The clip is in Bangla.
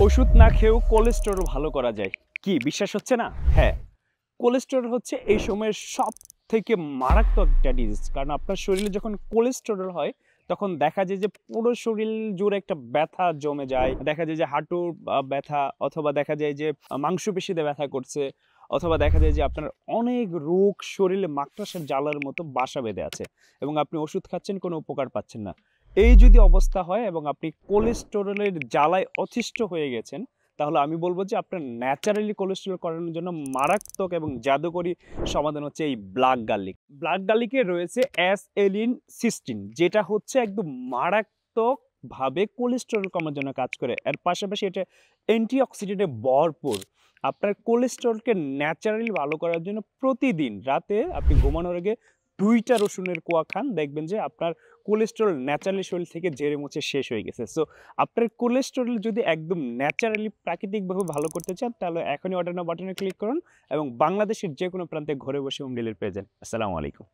ওষুধ না খেয়েও কোলেস্টেরল ভালো করা যায়। কি বিশ্বাস হচ্ছে না? হ্যাঁ, কোলেস্টেরল হচ্ছে এই সময়ের সবথেকে মারাত্মক একটা ডিজিজ। কারণ আপনার শরীরে যখন কোলেস্টেরল হয়, তখন দেখা যায় যে পুরো শরীর জুড়ে একটা ব্যথা জমে যায়। দেখা যায় যে হাঁটুর ব্যথা, অথবা দেখা যায় যে মাংসপেশিতে ব্যথা করছে, অথবা দেখা যায় যে আপনার অনেক রোগ শরীরে মাকড়সার জালের মতো বাসা বেঁধে আছে এবং আপনি ওষুধ খাচ্ছেন, কোনো উপকার পাচ্ছেন না। এই যদি অবস্থা হয় এবং আপনি কোলেস্টেরলের জ্বালায় অতিষ্ঠ হয়ে গেছেন, তাহলে আমি বলব যে আপনার ন্যাচারালি কোলেস্টেরল করানোর জন্য মারাত্মক এবং জাদুকরী সমাধান হচ্ছে এই ব্ল্যাক গার্লিক। ব্ল্যাক গার্লিকে রয়েছে অ্যাসএলিন সিস্টিন, যেটা হচ্ছে একদম মারাত্মক ভাবে কোলেস্টেরল কমার জন্য কাজ করে। এর পাশাপাশি এটা অ্যান্টিঅক্সিডেন্টে ভরপুর। আপনার কোলেস্টেরলকে ন্যাচারালি ভালো করার জন্য প্রতিদিন রাতে আপনি ঘুমানোর আগে 2টা রসুনের কোয়া খান, দেখবেন যে আপনার কোলেস্টেরল ন্যাচারালি শরীর থেকে ঝেড়ে মুছে শেষ হয়ে গেছে। সো আপনার কোলেস্টেরল যদি একদম ন্যাচারালি প্রাকৃতিকভাবে ভালো করতে চান, তাহলে এখনই অর্ডার নাও বাটনে ক্লিক করুন এবং বাংলাদেশের যে কোনো প্রান্তে ঘরে বসে হোম ডেলিভারি পেয়ে যান। আসসালামু আলাইকুম।